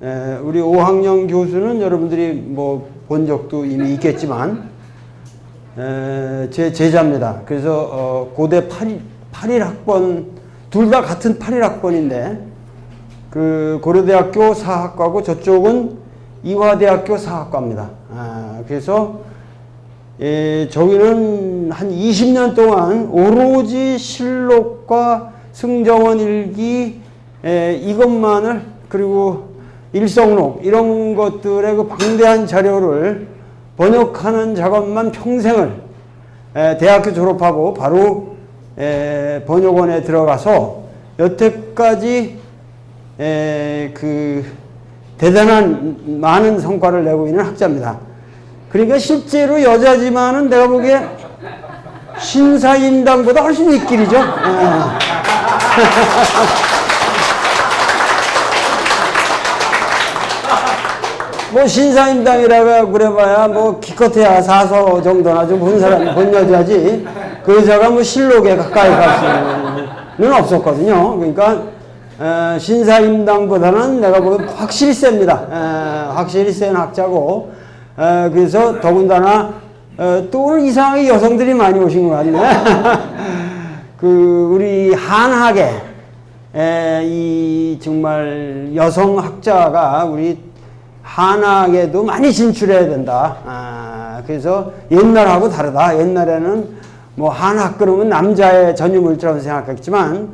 우리 오학령 교수는 여러분들이 뭐 본 적도 이미 있겠지만 제 제자입니다. 그래서 고대 81학번 둘 다 같은 81학번인데 그 고려대학교 사학과고 저쪽은 이화대학교 사학과입니다. 그래서 저희는 한 20년 동안 오로지 실록과 승정원 일기 이것만을 그리고 일성록 이런 것들의 그 방대한 자료를 번역하는 작업만 평생을 대학교 졸업하고 바로 번역원에 들어가서 여태까지 그 대단한 많은 성과를 내고 있는 학자입니다. 그러니까 실제로 여자지만은 내가 보기에 신사임당보다 훨씬 윗길이죠. 뭐 신사임당이라고 그래봐야 뭐 기껏해야 사서 정도나 좀 본 사람 본 여자지 그 여자가 뭐 실록에 가까이 갈 수는 없었거든요. 그러니까 신사임당보다는 내가 보기엔 확실히 셉니다. 확실히 센 학자고 그래서 더군다나 또 오늘 이상하게 여성들이 많이 오신 것 같네. 그 우리 한학에 이 정말 여성 학자가 우리 한학에도 많이 진출해야 된다. 그래서 옛날하고 다르다. 옛날에는 뭐 한학 그러면 남자의 전유물이라고 생각했지만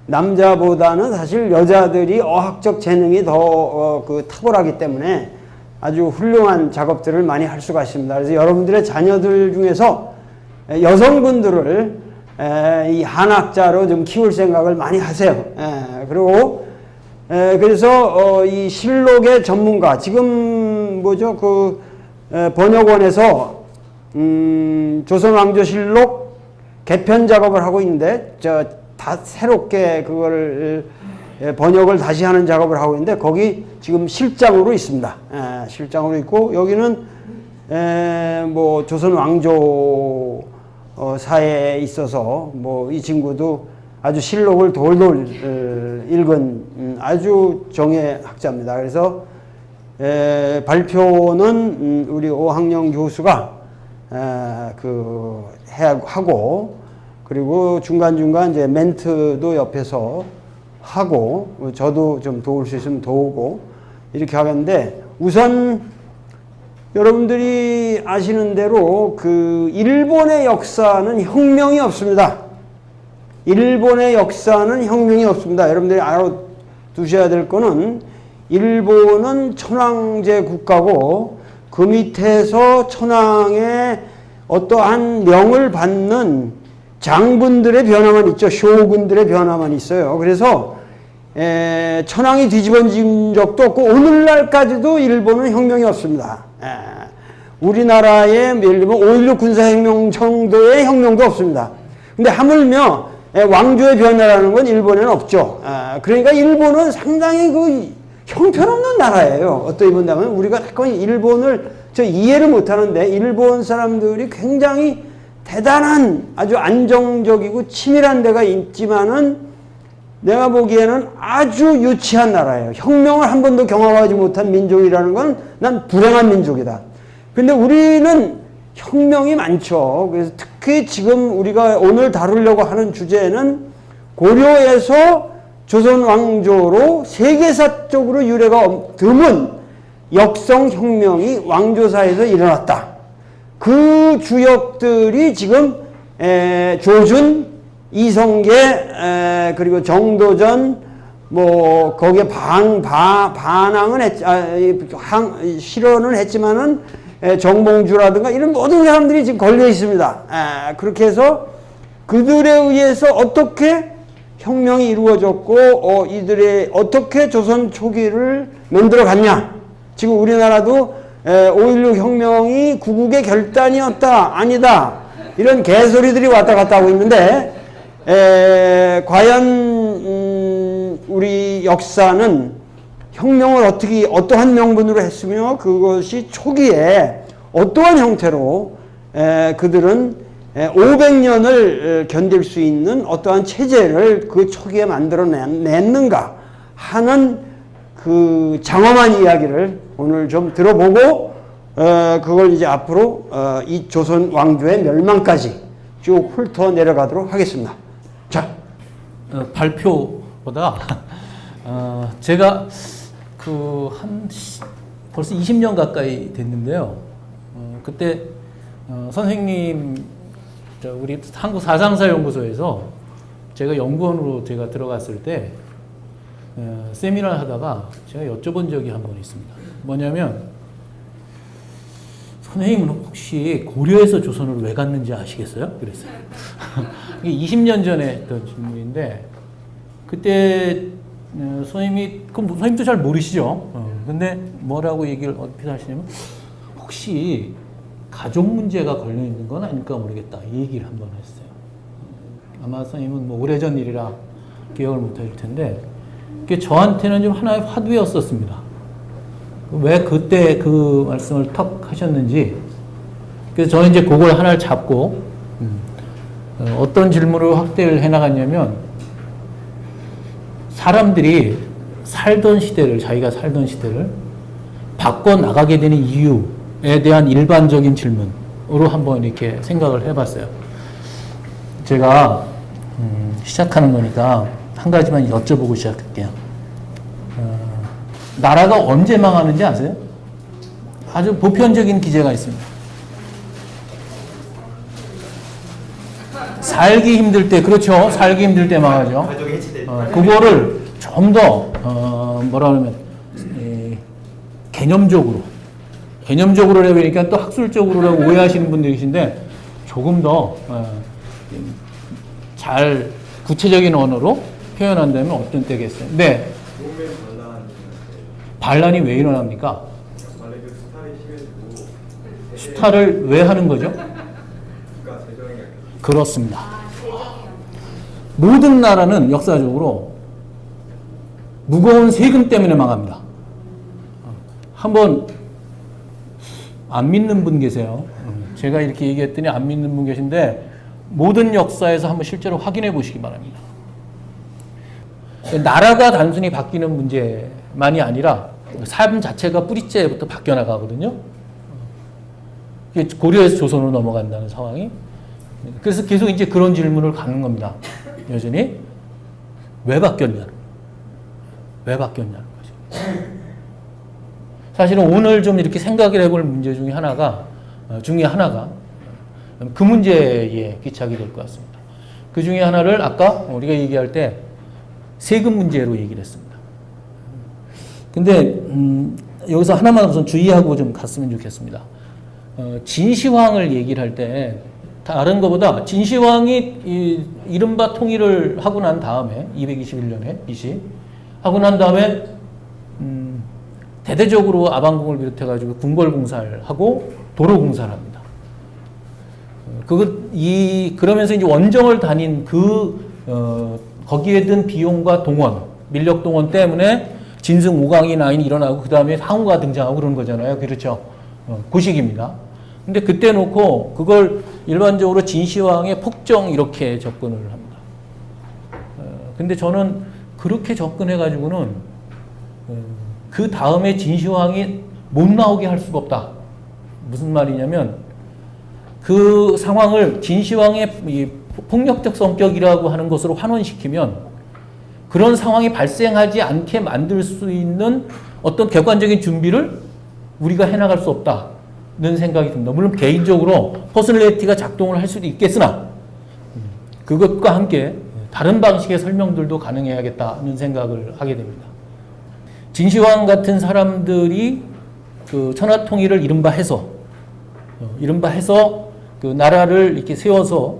남자보다는 사실 여자들이 어학적 재능이 더 그 탁월하기 때문에 아주 훌륭한 작업들을 많이 할 수가 있습니다. 그래서 여러분들의 자녀들 중에서 여성분들을 이 한학자로 좀 키울 생각을 많이 하세요. 그리고 그래서 이 실록의 전문가 지금 뭐죠 그 번역원에서 조선왕조실록 개편 작업을 하고 있는데 다 새롭게 그거를 번역을 다시 하는 작업을 하고 있는데 거기 지금 실장으로 있습니다. 실장으로 있고 여기는 뭐 조선왕조 사에 있어서 뭐 이 친구도 아주 실록을 돌돌 읽은 아주 정예 학자입니다. 그래서 발표는 우리 오학령 교수가 그 하고 그리고 중간중간 이제 멘트도 옆에서 하고 저도 좀 도울 수 있으면 도우고 이렇게 하겠는데 우선 여러분들이 아시는 대로 그 일본의 역사는 혁명이 없습니다. 일본의 역사는 혁명이 없습니다. 여러분들이 알아두셔야 될 거는 일본은 천황제 국가고 그 밑에서 천황의 어떠한 명을 받는 장군들의 변화만 있죠. 쇼군들의 변화만 있어요. 그래서 천황이 뒤집어진 적도 없고 오늘날까지도 일본은 혁명이 없습니다. 우리나라의 예를 들면 5.16 군사혁명 정도의 혁명도 없습니다. 근데 하물며 왕조의 변화라는 건 일본에는 없죠. 그러니까 일본은 상당히 그 형편없는 나라예요. 어떻게 본다면 우리가 자꾸 일본을 이해를 못하는데 일본 사람들이 굉장히 대단한 아주 안정적이고 치밀한 데가 있지만은 내가 보기에는 아주 유치한 나라예요. 혁명을 한 번도 경험하지 못한 민족이라는 건 난 불행한 민족이다. 근데 우리는 혁명이 많죠. 그래서 특히 지금 우리가 오늘 다루려고 하는 주제는 고려에서 조선 왕조로 세계사적으로 유래가 드문 역성혁명이 왕조사에서 일어났다. 그 주역들이 지금 조준, 이성계, 그리고 정도전, 뭐 거기에 반항은 실언은 했지만은 정봉주라든가 이런 모든 사람들이 지금 걸려 있습니다. 그렇게 해서 그들에 의해서 어떻게 혁명이 이루어졌고 이들의 어떻게 조선 초기를 만들어 갔냐. 지금 우리나라도 5.16 혁명이 구국의 결단이었다 아니다 이런 개소리들이 왔다 갔다 하고 있는데 과연 우리 역사는 혁명을 어떻게 어떠한 명분으로 했으며 그것이 초기에 어떠한 형태로 그들은 500년을 견딜 수 있는 어떠한 체제를 그 초기에 만들어냈는가 하는 그 장엄한 이야기를 오늘 좀 들어보고 그걸 이제 앞으로 이 조선 왕조의 멸망까지 쭉 훑어 내려가도록 하겠습니다. 자, 발표보다 제가 벌써 20년 가까이 됐는데요. 그때 선생님 우리 한국 사상사연구소에서 제가 연구원으로 제가 들어갔을 때 세미나를 하다가 제가 여쭤본 적이 한 번 있습니다. 뭐냐면 선생님은 혹시 고려에서 조선을 왜 갔는지 아시겠어요? 그랬어요. 이게 20년 전에 했던 질문인데 그때 선생님도 잘 모르시죠? 근데 뭐라고 얘기를 어떻게 하시냐면 혹시 가족 문제가 걸려 있는 건 아닐까 모르겠다 이 얘기를 한 번 했어요. 아마 선생님은 뭐 오래전 일이라 기억을 못 하실 텐데 그게 저한테는 좀 하나의 화두였었습니다. 왜 그때 그 말씀을 턱 하셨는지. 그래서 저는 이제 그걸 하나를 잡고 어떤 질문을 확대를 해나갔냐면 사람들이 자기가 살던 시대를 바꿔나가게 되는 이유에 대한 일반적인 질문으로 한번 이렇게 생각을 해봤어요. 제가 시작하는 거니까 한 가지만 여쭤보고 시작할게요. 나라가 언제 망하는지 아세요? 아주 보편적인 기제가 있습니다. 살기 힘들 때, 그렇죠. 살기 힘들 때 망하죠. 그거를 좀 더, 뭐라 그러면, 개념적으로 해보니까 또 학술적으로라고 오해하시는 분들이 계신데, 조금 더, 잘 구체적인 언어로 표현한다면 어떤 때겠어요? 네. 반란이 왜 일어납니까? 수탈을 왜 하는 거죠? 그렇습니다. 모든 나라는 역사적으로 무거운 세금 때문에 망합니다. 한번 안 믿는 분 계세요. 제가 이렇게 얘기했더니 안 믿는 분 계신데 모든 역사에서 한번 실제로 확인해 보시기 바랍니다. 나라가 단순히 바뀌는 문제만이 아니라 삶 자체가 뿌리째부터 바뀌어 나가거든요. 고려에서 조선으로 넘어간다는 상황이. 그래서 계속 이제 그런 질문을 가는 겁니다. 여전히. 왜 바뀌었냐는 거죠. 사실은 오늘 좀 이렇게 생각을 해볼 문제 중에 하나가 그 문제에 기착이 될 것 같습니다. 그 중에 하나를 아까 우리가 얘기할 때 세금 문제로 얘기를 했습니다. 근데 여기서 하나만 우선 주의하고 좀 갔으면 좋겠습니다. 진시황을 얘기를 할 때 다른 것보다 진시황이 이른바 통일을 하고 난 다음에 221년에 BC 하고 난 다음에 대대적으로 아방궁을 비롯해가지고 궁궐공사를 하고 도로공사를 합니다. 그러면서 이제 원정을 다닌 거기에 든 비용과 동원, 민력 동원 때문에 진승 5강이 나인 일어나고 그 다음에 상우가 등장하고 그런 거잖아요. 그렇죠. 그 시기입니다. 근데 그때 놓고 그걸 일반적으로 진시황의 폭정 이렇게 접근을 합니다. 근데 저는 그렇게 접근해가지고는 그 다음에 진시황이 못 나오게 할 수가 없다. 무슨 말이냐면 그 상황을 진시황의 이 폭력적 성격이라고 하는 것으로 환원시키면 그런 상황이 발생하지 않게 만들 수 있는 어떤 객관적인 준비를 우리가 해나갈 수 없다는 생각이 듭니다. 물론 개인적으로 퍼스널리티가 작동을 할 수도 있겠으나 그것과 함께 다른 방식의 설명들도 가능해야겠다는 생각을 하게 됩니다. 진시황 같은 사람들이 그 천하통일을 이른바 해서 그 나라를 이렇게 세워서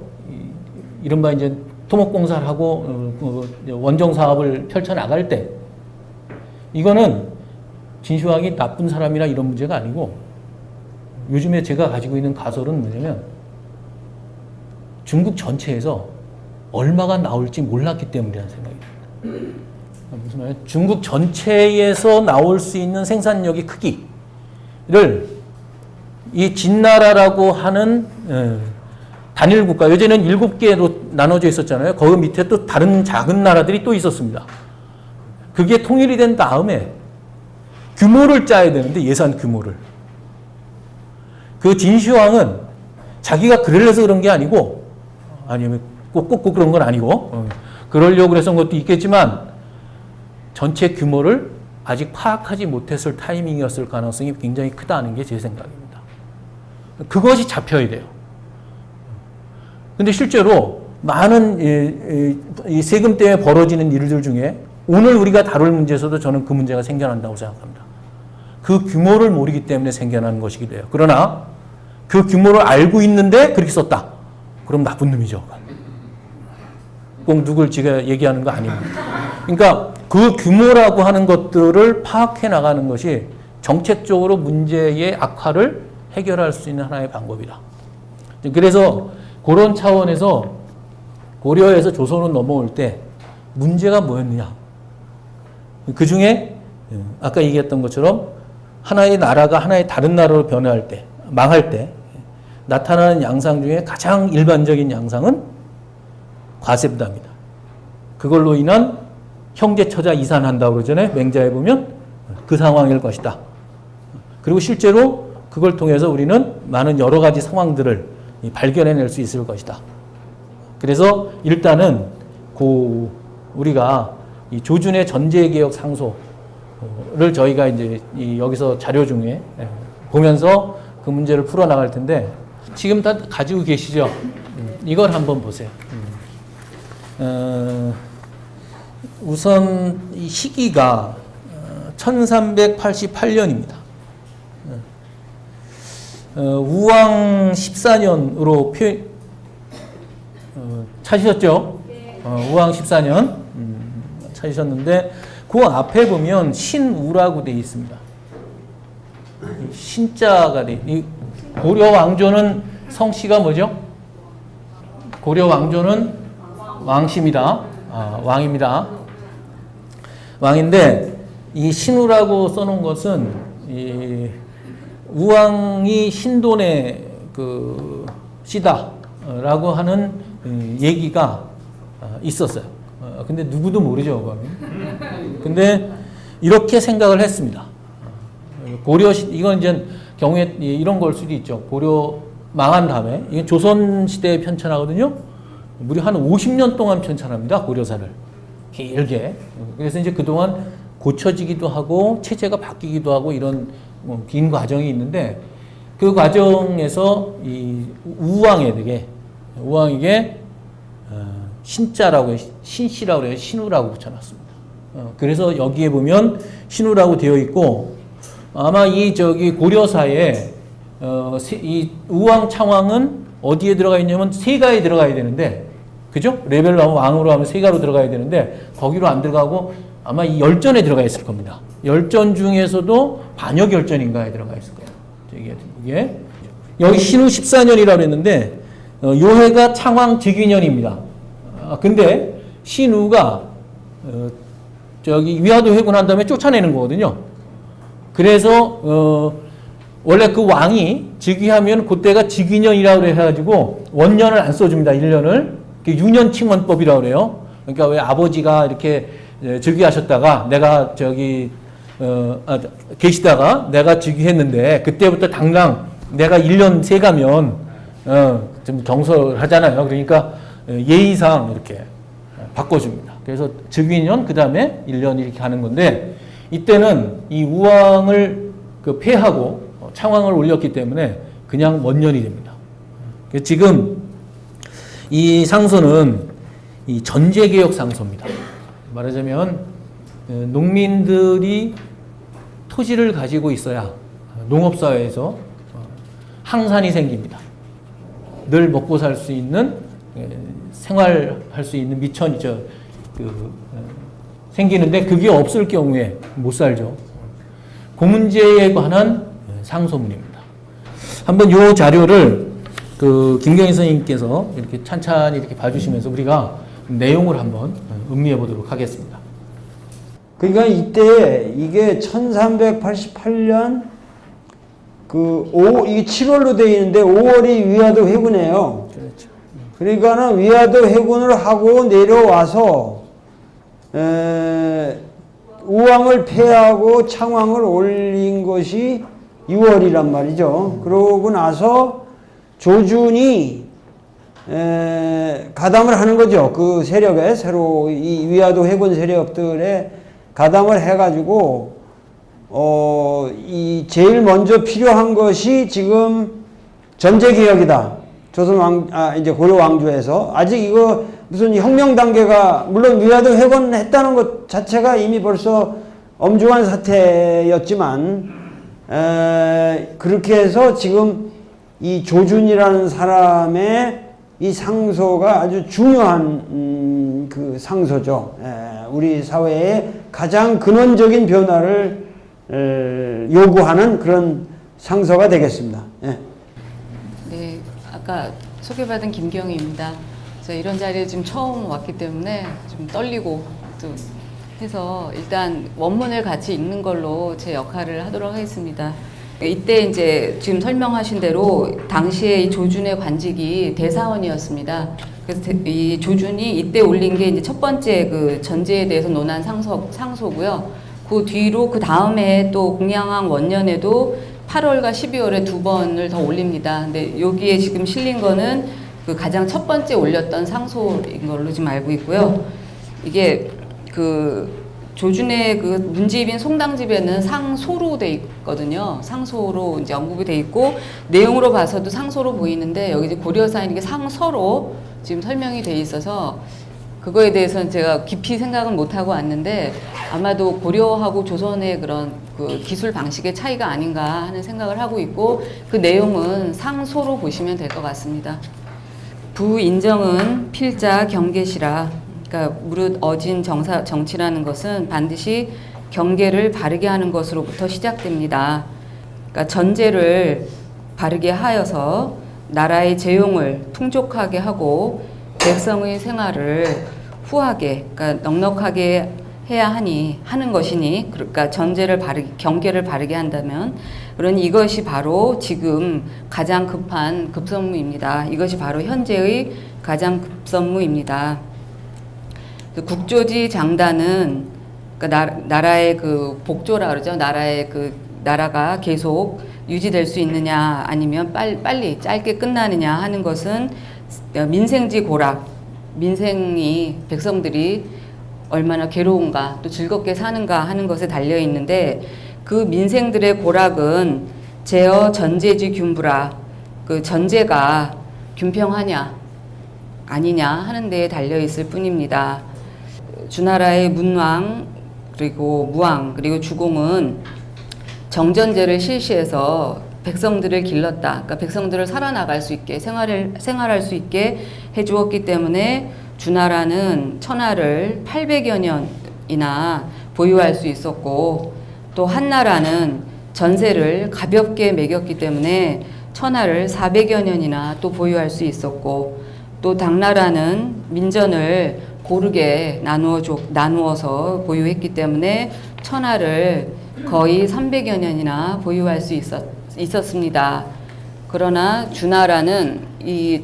이른바 이제 토목공사를 하고 원정 사업을 펼쳐 나갈 때 이거는 진시황이 나쁜 사람이라 이런 문제가 아니고 요즘에 제가 가지고 있는 가설은 뭐냐면 중국 전체에서 얼마가 나올지 몰랐기 때문이라는 생각이 듭니다. 무슨 말이에요? 중국 전체에서 나올 수 있는 생산력의 크기를 이 진나라라고 하는 단일 국가, 예전에는 7개로 나눠져 있었잖아요. 거기 밑에 또 다른 작은 나라들이 또 있었습니다. 그게 통일이 된 다음에 규모를 짜야 되는데 예산 규모를. 그 진시황은 자기가 그러려서 그런 게 아니고 아니면 꼭 그런 건 아니고 그러려고 그래서 것도 있겠지만 전체 규모를 아직 파악하지 못했을 타이밍이었을 가능성이 굉장히 크다는 게 제 생각입니다. 그것이 잡혀야 돼요. 근데 실제로 많은 이 세금 때문에 벌어지는 일들 중에 오늘 우리가 다룰 문제에서도 저는 그 문제가 생겨난다고 생각합니다. 그 규모를 모르기 때문에 생겨나는 것이기도 해요. 그러나 그 규모를 알고 있는데 그렇게 썼다. 그럼 나쁜 놈이죠. 꼭 누굴 제가 얘기하는 거 아닙니다. 그러니까 그 규모라고 하는 것들을 파악해 나가는 것이 정책적으로 문제의 악화를 해결할 수 있는 하나의 방법이다. 그래서 그런 차원에서 고려에서 조선으로 넘어올 때 문제가 뭐였느냐. 그 중에 아까 얘기했던 것처럼 하나의 나라가 하나의 다른 나라로 변화할 때, 망할 때 나타나는 양상 중에 가장 일반적인 양상은 과세 부담이다. 그걸로 인한 형제처자 이산한다고 그러잖아요. 맹자에 보면 그 상황일 것이다. 그리고 실제로 그걸 통해서 우리는 많은 여러 가지 상황들을 발견해낼 수 있을 것이다. 그래서 일단은 우리가 이 조준의 전제개혁 상소를 저희가 이제 여기서 자료 중에 보면서 그 문제를 풀어나갈 텐데 지금 다 가지고 계시죠? 이걸 한번 보세요. 우선 이 시기가 1388년입니다. 우왕 14년으로 찾으셨죠? 우왕 14년 찾으셨는데 그 앞에 보면 신우라고 되어 있습니다. 신자가 돼. 고려 왕조는 성씨가 뭐죠? 고려 왕조는 왕씨입니다. 왕입니다. 왕인데 이 신우라고 써놓은 것은 이 우왕이 신돈의 그 씨다라고 하는 얘기가 있었어요. 근데 누구도 모르죠. 근데 이렇게 생각을 했습니다. 고려 이건 이제 경우에 이런 걸 수도 있죠. 고려 망한 다음에 이게 조선 시대에 편찬하거든요. 무려 한 50년 동안 편찬합니다. 고려사를 길게. 그래서 이제 그동안 고쳐지기도 하고 체제가 바뀌기도 하고 이런 긴 과정이 있는데 그 과정에서 이 우왕에게 신자라고 해요. 신씨라고 해요. 신우라고 붙여놨습니다. 그래서 여기에 보면 신우라고 되어 있고 아마 고려사에 이 우왕 창왕은 어디에 들어가 있냐면 세가에 들어가야 되는데 그죠? 레벨로 하면 왕으로 하면 세가로 들어가야 되는데 거기로 안 들어가고 아마 이 열전에 들어가 있을 겁니다. 열전 중에서도 반역열전인가에 들어가 있을 거예요. 이게 여기 신우 14년이라고 했는데 요해가 창왕 즉위년입니다. 근데 신우가 위화도 회군한 다음에 쫓아내는 거거든요. 그래서 원래 그 왕이 즉위하면 그때가 즉위년이라고 해가지고 원년을 안 써줍니다. 1년을. 유년칭원법이라고 그래요. 그러니까 왜 아버지가 이렇게 즉위하셨다가 내가 계시다가 내가 즉위했는데 그때부터 당장 내가 1년 세가면 좀 경솔하잖아요. 그러니까 예의상 이렇게 바꿔줍니다. 그래서 즉위년 그 다음에 1년 이렇게 가는 건데 이때는 이 우왕을 폐하고 창왕을 올렸기 때문에 그냥 원년이 됩니다. 지금 이 상소는 이 전제개혁 상소입니다. 말하자면 농민들이 토지를 가지고 있어야 농업사회에서 항산이 생깁니다. 늘 먹고 살 수 있는 생활할 수 있는 미천이 생기는데 그게 없을 경우에 못 살죠. 그 문제에 관한 상소문입니다. 한번 이 자료를 김경희 선생님께서 이렇게 찬찬히 이렇게 봐주시면서 우리가 내용을 한번 음미해 보도록 하겠습니다. 그러니까 이때 이게 1388년 이게 7월로 되어 있는데 5월이 위화도 회군이에요. 그렇죠. 그러니까는 위화도 회군을 하고 내려와서 우왕을 폐하고 창왕을 올린 것이 6월이란 말이죠. 그러고 나서 조준이 가담을 하는 거죠. 그 세력에, 새로 이 위화도 회군 세력들에 가담을 해가지고 이 제일 먼저 필요한 것이 지금 전제개혁이다. 이제 고려 왕조에서 아직 이거 무슨 혁명 단계가, 물론 위화도 회군했다는 것 자체가 이미 벌써 엄중한 사태였지만 그렇게 해서 지금 이 조준이라는 사람의 이 상소가 아주 중요한 그 상소죠. 우리 사회의 가장 근원적인 변화를 요구하는 그런 상소가 되겠습니다. 예. 네, 아까 소개받은 김경희입니다. 제가 이런 자리에 지금 처음 왔기 때문에 좀 떨리고 또 해서 일단 원문을 같이 읽는 걸로 제 역할을 하도록 하겠습니다. 이때 이제 지금 설명하신 대로 당시에 이 조준의 관직이 대사원이었습니다. 그래서 이 조준이 이때 올린 게 이제 첫 번째 그 전제에 대해서 논한 상소고요. 그 뒤로 그 다음에 또 공양왕 원년에도 8월과 12월에 2번을 더 올립니다. 근데 여기에 지금 실린 거는 그 가장 첫 번째 올렸던 상소인 걸로 지금 알고 있고요. 이게 그 조준의 그 문집인 송당집에는 상소로 돼 있거든요. 상소로 이제 언급이 돼 있고 내용으로 봐서도 상소로 보이는데 여기 이제 고려사인 이게 상서로 지금 설명이 돼 있어서 그거에 대해서는 제가 깊이 생각은 못 하고 왔는데 아마도 고려하고 조선의 그런 그 기술 방식의 차이가 아닌가 하는 생각을 하고 있고 그 내용은 상소로 보시면 될 것 같습니다. 부인정은 필자 경계시라. 그러니까 무릇 어진 정치라는 것은 반드시 경계를 바르게 하는 것으로부터 시작됩니다. 그러니까 전제를 바르게 하여서 나라의 재용을 풍족하게 하고 백성의 생활을 후하게, 그러니까 넉넉하게 해야 하는 것이니, 그러니까 경계를 바르게 한다면, 그러니 이것이 바로 지금 가장 급한 급선무입니다. 이것이 바로 현재의 가장 급선무입니다. 그 국조지 장단은 그러니까 나라의 그 복조라 그러죠. 나라가 계속 유지될 수 있느냐 아니면 빨리 짧게 끝나느냐 하는 것은 민생지 고락, 민생이 백성들이 얼마나 괴로운가 또 즐겁게 사는가 하는 것에 달려 있는데 그 민생들의 고락은 제어 전제지 균부라 그 전제가 균평하냐 아니냐 하는 데에 달려 있을 뿐입니다. 주나라의 문왕 그리고 무왕 그리고 주공은 정전제를 실시해서 백성들을 길렀다. 그러니까 백성들을 살아나갈 수 있게 생활할 수 있게 해주었기 때문에 주나라는 천하를 800여 년이나 보유할 수 있었고 또 한나라는 전세를 가볍게 매겼기 때문에 천하를 400여 년이나 또 보유할 수 있었고 또 당나라는 민전을 고르게 나누어서 보유했기 때문에 천하를 거의 300여 년이나 보유할 수 있었습니다. 그러나 주나라는 이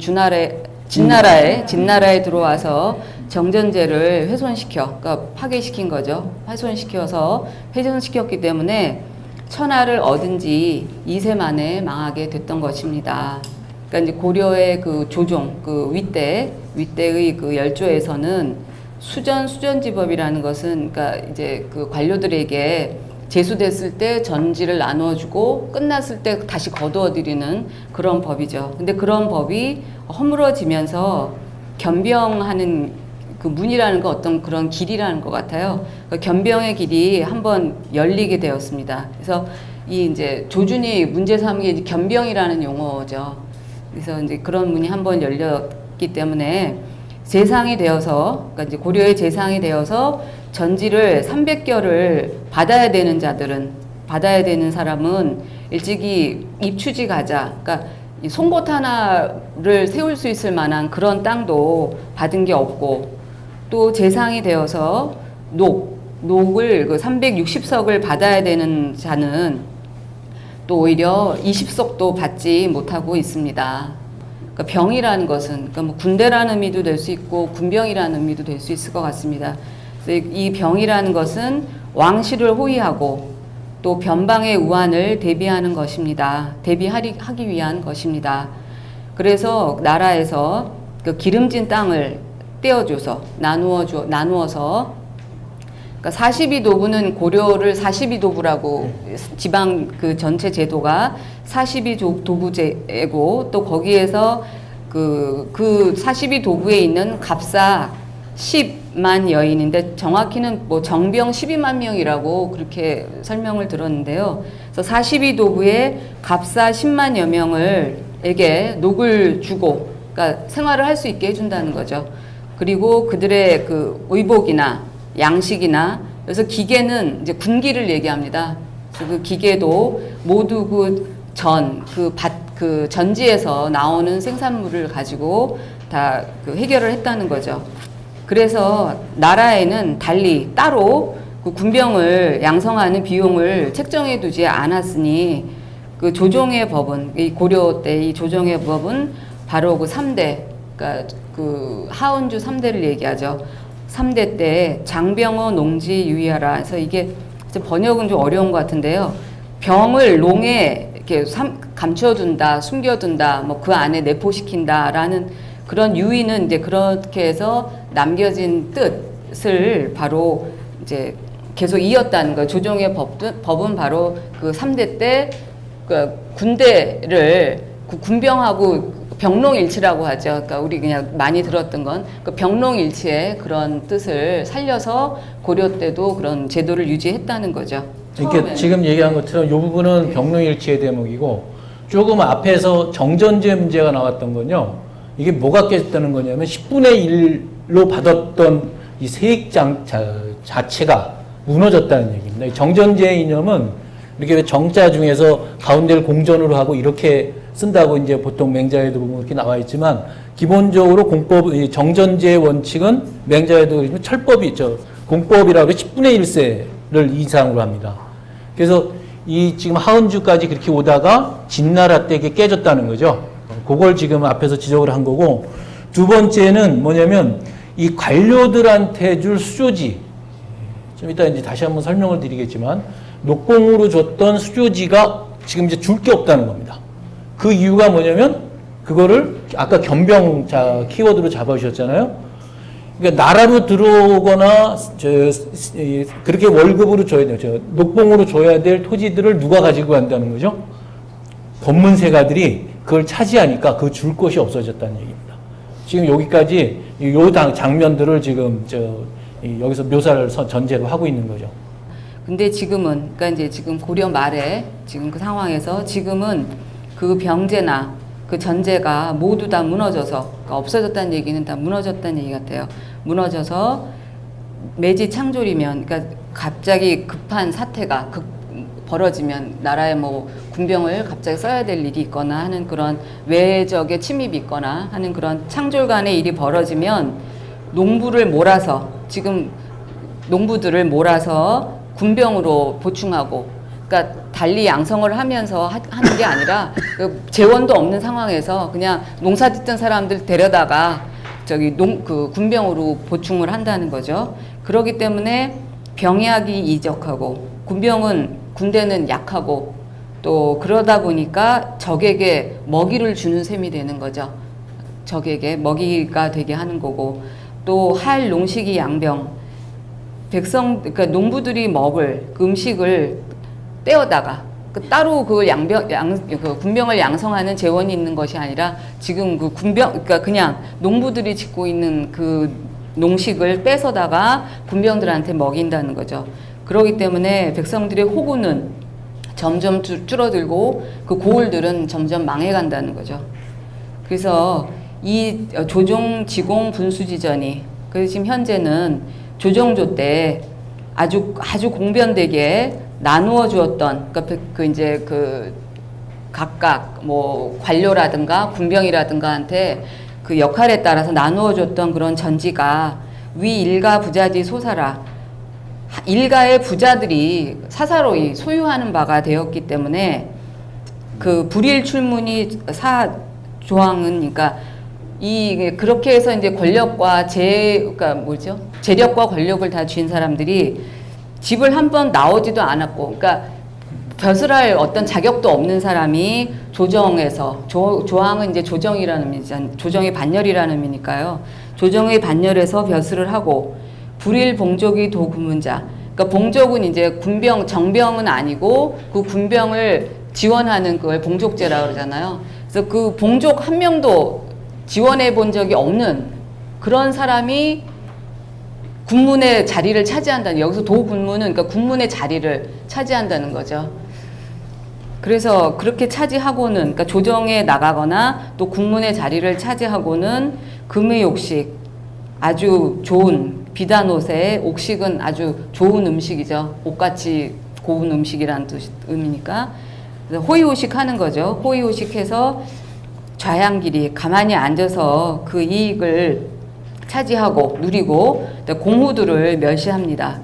진나라에 들어와서 정전제를 그러니까 파괴시킨 거죠. 훼손시켜서 회전시켰기 때문에 천하를 얻은 지 2세 만에 망하게 됐던 것입니다. 그러니까 이제 고려의 그 조종, 그 윗대의 그 열조에서는 수전지법이라는 것은 그러니까 이제 그 관료들에게 제수됐을 때 전지를 나누어주고 끝났을 때 다시 거두어들이는 그런 법이죠. 근데 그런 법이 허물어지면서 견병하는 그 문이라는 거 어떤 그런 길이라는 것 같아요. 그 견병의 길이 한번 열리게 되었습니다. 그래서 이 이제 조준이 문제 삼은 게 견병이라는 용어죠. 그래서 이제 그런 문이 한번 열렸기 때문에 재상이 되어서, 그러니까 이제 고려의 재상이 되어서 전지를 300결을 받아야 되는 사람은 일찍이 입추지 가자. 그러니까 이 송곳 하나를 세울 수 있을 만한 그런 땅도 받은 게 없고 또 재상이 되어서 녹을 그 360석을 받아야 되는 자는 또 오히려 20석도 받지 못하고 있습니다. 그러니까 병이라는 것은 그러니까 뭐 군대라는 의미도 될 수 있고 군병이라는 의미도 될 수 있을 것 같습니다. 그래서 이 병이라는 것은 왕실을 호위하고 또 변방의 우환을 대비하기 위한 것입니다. 그래서 나라에서 그 기름진 땅을 떼어줘서 나누어서 그러니까 42도부는 고려를 42도부라고 지방 그 전체 제도가 42도부제고 또 거기에서 그 42도부에 있는 갑사 10만 여인인데 정확히는 뭐 정병 12만 명이라고 그렇게 설명을 들었는데요. 그래서 42도부에 갑사 10만여 명을에게 녹을 주고 그러니까 생활을 할 수 있게 해준다는 거죠. 그리고 그들의 그 의복이나 양식이나 그래서 기계는 이제 군기를 얘기합니다. 그래서 그 기계도 모두 그 전지에서 나오는 생산물을 가지고 다 그 해결을 했다는 거죠. 그래서 나라에는 달리 따로 그 군병을 양성하는 비용을 책정해 두지 않았으니 그 조정의 법은 이 고려 때 이 조정의 법은 바로 그 3대 그러니까 그 하은주 3대를 얘기하죠. 3대 때 장병어 농지 유의하라 해서 이게 번역은 좀 어려운 것 같은데요. 병을 농에 이렇게 감춰둔다, 숨겨둔다, 뭐 그 안에 내포시킨다라는 그런 유의는 이제 그렇게 해서 남겨진 뜻을 바로 이제 계속 이었다는 거예요. 조정의 법은 바로 그 3대 때 그 군대를 그 군병하고 병농일치라고 하죠. 그러니까 우리 그냥 많이 들었던 건 그 병농일치의 그런 뜻을 살려서 고려 때도 그런 제도를 유지했다는 거죠. 이렇게 지금 얘기한 것처럼 이 부분은 병농일치의 대목이고 조금 앞에서 정전제 문제가 나왔던 건요. 이게 뭐가 깨졌다는 거냐면 10분의 1로 받았던 이 세액 자체가 무너졌다는 얘기입니다. 이 정전제 이념은 이렇게 정자 중에서 가운데를 공전으로 하고 이렇게 쓴다고 이제 보통 맹자에도 보면 이렇게 나와 있지만 기본적으로 정전제의 원칙은 맹자에도 철법이 있죠. 공법이라고 10분의 1세를 이상으로 합니다. 그래서 이 지금 하은주까지 그렇게 오다가 진나라 때 이게 깨졌다는 거죠. 그걸 지금 앞에서 지적을 한 거고 두 번째는 뭐냐면 이 관료들한테 줄 수조지 좀 이따 이제 다시 한번 설명을 드리겠지만 녹공으로 줬던 수조지가 지금 이제 줄 게 없다는 겁니다. 그 이유가 뭐냐면 그거를 아까 겸병 키워드로 잡아주셨잖아요. 그러니까 나라로 들어오거나 그렇게 월급으로 줘야 돼요. 녹봉으로 줘야 될 토지들을 누가 가지고 간다는 거죠? 법문세가들이 그걸 차지하니까 그 줄 곳이 없어졌다는 얘기입니다. 지금 여기까지 요 장면들을 지금 여기서 묘사를 전제로 하고 있는 거죠. 근데 지금은 그러니까 이제 지금 고려 말에 지금 그 상황에서 지금은 그 병제나 그 전제가 모두 다 무너져서 그러니까 없어졌다는 얘기는 다 무너졌다는 얘기 같아요. 무너져서 매지 창졸이면 그러니까 갑자기 급한 사태가 벌어지면 나라에 뭐 군병을 갑자기 써야 될 일이 있거나 하는 그런 외적의 침입이 있거나 하는 그런 창졸간의 일이 벌어지면 농부를 몰아서 지금 농부들을 몰아서 군병으로 보충하고 그러니까 달리 양성을 하면서 하는 게 아니라 그 재원도 없는 상황에서 그냥 농사 짓던 사람들 데려다가 그 군병으로 보충을 한다는 거죠. 그렇기 때문에 병약이 이적하고 군대는 약하고 또 그러다 보니까 적에게 먹이를 주는 셈이 되는 거죠. 적에게 먹이가 되게 하는 거고 또 할 농식이 양병 그러니까 농부들이 먹을 그 음식을 떼어다가 따로 그 군병을 양성하는 재원이 있는 것이 아니라 지금 그 그러니까 그냥 농부들이 짓고 있는 그 농식을 뺏어다가 군병들한테 먹인다는 거죠. 그렇기 때문에 백성들의 호구는 점점 줄어들고 그 고을들은 점점 망해간다는 거죠. 그래서 이 조종 지공 분수지전이 그래서 지금 현재는 조정조 때 아주 공변되게 나누어 주었던 그러니까 이제 그 각각 뭐 관료라든가 군병이라든가한테 그 역할에 따라서 나누어 줬던 그런 전지가 위 일가 부자지 소사라 일가의 부자들이 사사로이 소유하는 바가 되었기 때문에 그 불일 출문이 조항은 그러니까 그렇게 해서 이제 권력과 그러니까 재력과 권력을 다 쥔 사람들이 집을 한 번 나오지도 않았고, 그러니까 벼슬할 어떤 자격도 없는 사람이 조정에서 조항은 이제 조정이라는 의미잖아요. 조정의 반열이라는 의미니까요. 조정의 반열에서 벼슬을 하고 불일 봉족이 도구문자. 그러니까 봉족은 이제 군병 정병은 아니고 그 군병을 지원하는 그걸 봉족제라고 그러잖아요. 그래서 그 봉족 한 명도 지원해 본 적이 없는 그런 사람이 군문의 자리를 차지한다는, 여기서 도군문은 그러니까 군문의 자리를 차지한다는 거죠. 그래서 그렇게 차지하고는, 그러니까 조정에 나가거나 또 군문의 자리를 차지하고는 금의 옥식, 아주 좋은 비단 옷에, 옥식은 아주 좋은 음식이죠. 옷같이 고운 음식이라는 의미니까. 그래서 호의호식 하는 거죠. 호의호식해서 좌양길이 가만히 앉아서 그 이익을 차지하고 누리고 공후들을 멸시합니다.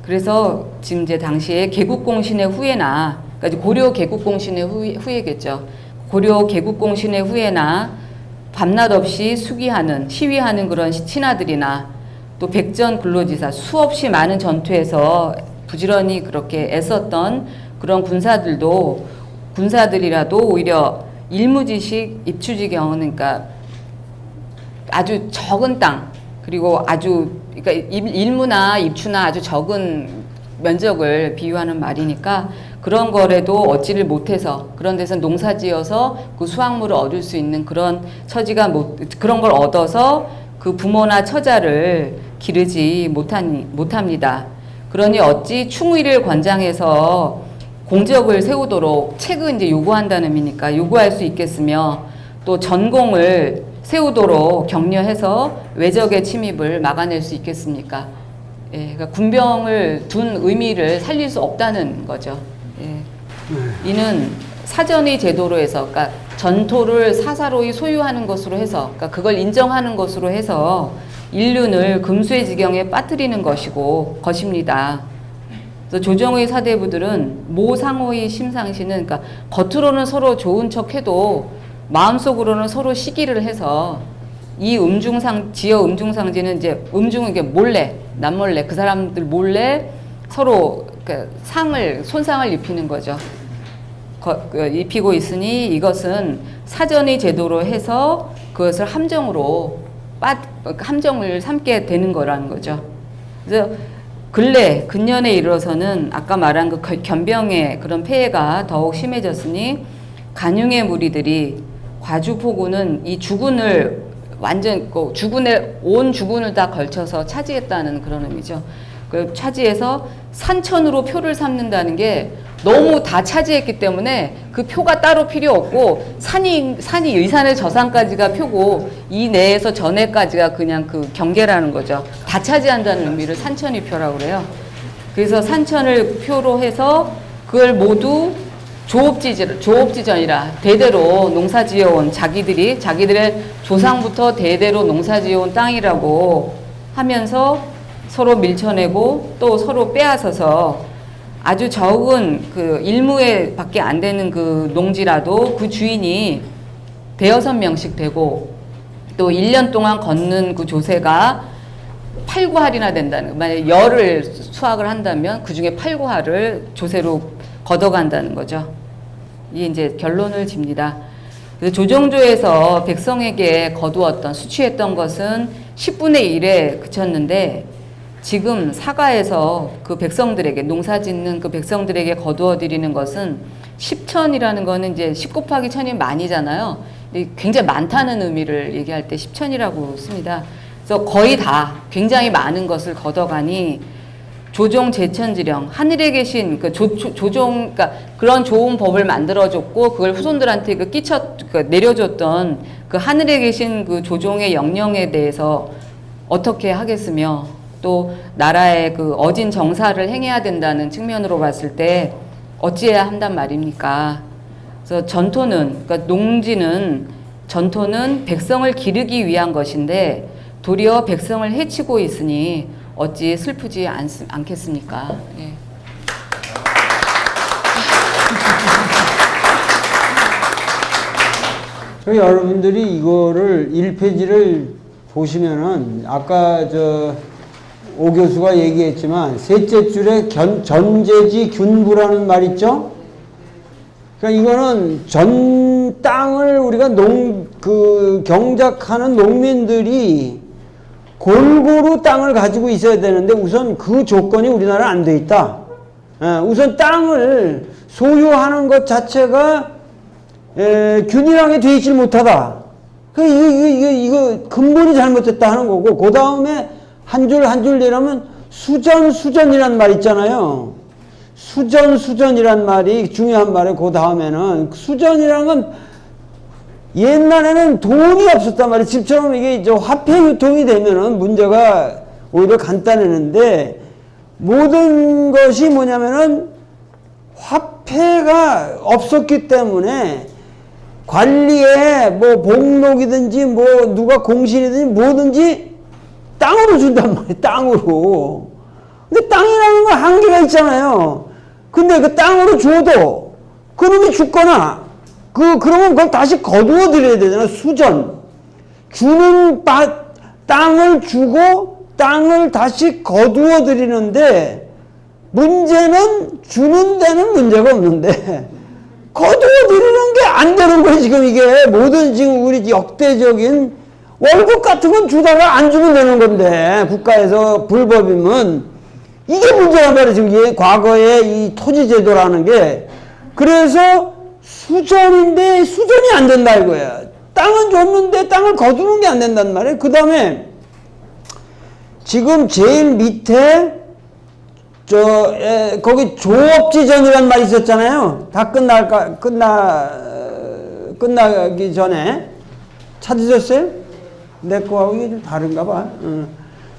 그래서 지금 이제 당시에 개국공신의 후예나, 그러니까 고려 개국공신의 후예겠죠. 고려 개국공신의 후예나 밤낮 없이 수기하는, 시위하는 그런 신하들이나 또 백전 근로지사, 수없이 많은 전투에서 부지런히 그렇게 애썼던 그런 군사들이라도 오히려 일무지식 입추지경은, 그러니까 아주 적은 땅, 그리고 아주, 그러니까 일무나 입추나 아주 적은 면적을 비유하는 말이니까 그런 거라도 얻지를 못해서, 그런 데서 농사 지어서 그 수확물을 얻을 수 있는 그런 처지가 그런 걸 얻어서 그 부모나 처자를 기르지 못합니다. 그러니 어찌 충의를 권장해서 공적을 세우도록 책을 이제 요구한다는 의미니까 요구할 수 있겠으며, 또 전공을 세우도록 격려해서 외적의 침입을 막아낼 수 있겠습니까? 예, 그러니까 군병을 둔 의미를 살릴 수 없다는 거죠. 예. 이는 사전의 제도로 해서, 그러니까 전토를 사사로이 소유하는 것으로 해서, 그러니까 그걸 인정하는 것으로 해서 인륜을 금수의 지경에 빠뜨리는 것입니다. 그래서 조정의 사대부들은 모상호의 심상시는, 그러니까 겉으로는 서로 좋은 척해도 마음속으로는 서로 시기를 해서 이 지어 음중상지는 이제 음중은 이게 몰래, 남몰래, 그 사람들 몰래 서로 손상을 입히는 거죠. 입히고 있으니 이것은 사전의 제도로 해서 그것을 함정을 삼게 되는 거라는 거죠. 그래서 근년에 이르러서는 아까 말한 그 견병의 그런 폐해가 더욱 심해졌으니 간융의 무리들이 과주포구는 이 주군을 온 주군을 다 걸쳐서 차지했다는 그런 의미죠. 그 차지해서 산천으로 표를 삼는다는 게 너무 다 차지했기 때문에 그 표가 따로 필요 없고 산이 의산의 저산까지가 표고 이 내에서 전해까지가 그냥 그 경계라는 거죠. 다 차지한다는 의미를 산천이 표라고 그래요. 그래서 산천을 표로 해서 그걸 모두 조업지전이라 대대로 농사지어온 자기들의 조상부터 대대로 농사지어온 땅이라고 하면서 서로 밀쳐내고 또 서로 빼앗아서 아주 적은 그 일무에 밖에 안 되는 그 농지라도 그 주인이 5-6명씩 되고 또 1년 동안 걷는 그 조세가 8구할이나 된다는, 만약에 10을 수확을 한다면 그 중에 8구할을 조세로 걷어간다는 거죠. 이게 이제 결론을 집니다. 그래서 조정조에서 백성에게 거두었던, 수취했던 것은 10분의 1에 그쳤는데 지금 사가에서 그 백성들에게, 농사 짓는 그 백성들에게 거두어 드리는 것은 10천이라는 거는 이제 10 곱하기 1000이 많이잖아요. 굉장히 많다는 의미를 얘기할 때 10천이라고 씁니다. 그래서 거의 다 굉장히 많은 것을 걷어가니 조종 제천지령, 하늘에 계신 그 조종, 그러니까 그런 좋은 법을 만들어줬고 그걸 후손들한테 내려줬던 그 하늘에 계신 그 조종의 영령에 대해서 어떻게 하겠으며, 또 나라의 그 어진 정사를 행해야 된다는 측면으로 봤을 때 어찌해야 한단 말입니까? 그래서 전토는, 그러니까 전토는 백성을 기르기 위한 것인데 도리어 백성을 해치고 있으니 어찌 슬프지 않겠습니까? 예. 여러분들이 이거를 1페이지를 보시면은 아까 오 교수가 얘기했지만 셋째 줄에 전제지 균부라는 말 있죠? 그러니까 이거는 전 땅을 우리가 경작하는 농민들이 골고루 땅을 가지고 있어야 되는데 우선 그 조건이 우리나라 안 돼 있다. 우선 땅을 소유하는 것 자체가 균일하게 돼 있지 못하다. 이거 근본이 잘못됐다 하는 거고, 그 다음에 한 줄 한 줄 내려면 수전이란 말 있잖아요. 수전이란 말이 중요한 말이에요. 그 다음에는 수전이란 건 옛날에는 돈이 없었단 말이에요. 집처럼 이게 화폐 유통이 되면은 문제가 오히려 간단했는데, 모든 것이 뭐냐면은 화폐가 없었기 때문에 관리에 뭐 목록이든지 뭐 누가 공신이든지 뭐든지 땅으로 준단 말이에요. 땅으로. 근데 땅이라는 건 한계가 있잖아요. 근데 그 땅으로 줘도 그놈이 죽거나 그러면 그걸 다시 거두어 드려야 되잖아. 수전. 땅을 주고 땅을 다시 거두어 드리는데, 문제는 주는 데는 문제가 없는데 거두어 드리는 게 안 되는 거예요. 지금 이게 모든 지금 우리 역대적인 월급 같은 건 주다가 안 주면 되는 건데, 국가에서 불법이면 이게 문제란 말이에요. 지금 과거에 이 토지제도라는 게. 그래서 수전인데 수전이 안 된다 이거야. 땅은 줬는데 땅을 거두는 게 안 된단 말이에요. 그 다음에 지금 제일 밑에 거기 조업지전이란 말이 있었잖아요. 다 끝나기 전에. 찾으셨어요? 내 거하고 이게 좀 다른가 봐.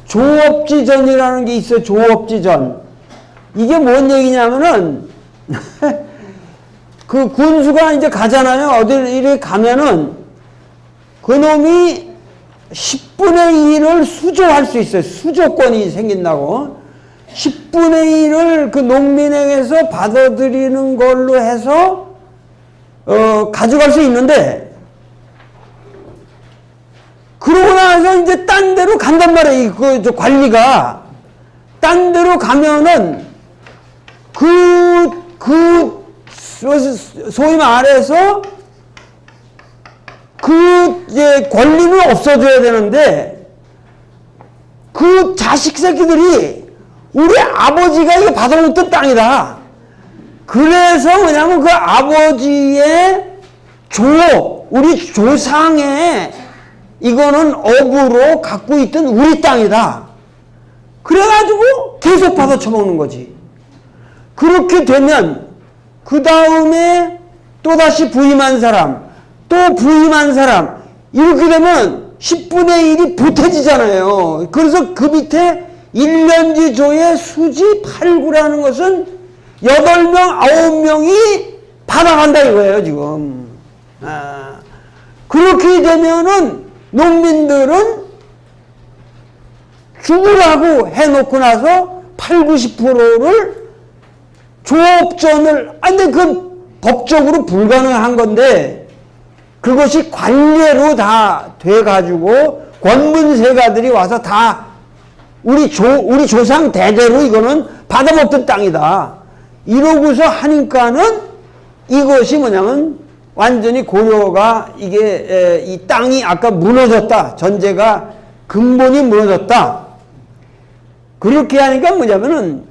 조업지전이라는 게 있어요. 조업지전. 이게 뭔 얘기냐면은 그 군수가 이제 가잖아요. 어딜 이렇게 가면은 그놈이 10분의 1을 수조할 수 있어요. 수조권이 생긴다고. 10분의 1을 그 농민에게서 받아들이는 걸로 해서 가져갈 수 있는데, 그러고 나서 이제 딴 데로 간단 말이에요. 저 관리가. 딴 데로 가면은 소위 말해서 이제 권리는 없어져야 되는데, 그 자식 새끼들이 우리 아버지가 이거 받아먹던 땅이다. 그래서 뭐냐면 그 아버지의 우리 조상의 이거는 업으로 갖고 있던 우리 땅이다. 그래가지고 계속 받아 처먹는 거지. 그렇게 되면 그 다음에 또다시 부임한 사람, 또 부임한 사람, 이렇게 되면 10분의 1이 보태지잖아요. 그래서 그 밑에 1년지 조의 수지 8구라는 것은 8명, 9명이 받아간다 이거예요, 지금. 그렇게 되면은 농민들은 죽으라고 해놓고 나서 80~90%를 조업전을, 근데 그 법적으로 불가능한 건데, 그것이 관례로 다 돼가지고 권문세가들이 와서 다 우리 조상 대대로 이거는 받아먹던 땅이다. 이러고서 하니까는 이것이 뭐냐면 완전히 고려가 이게 이 땅이 아까 무너졌다. 전제가 근본이 무너졌다. 그렇게 하니까 뭐냐면은,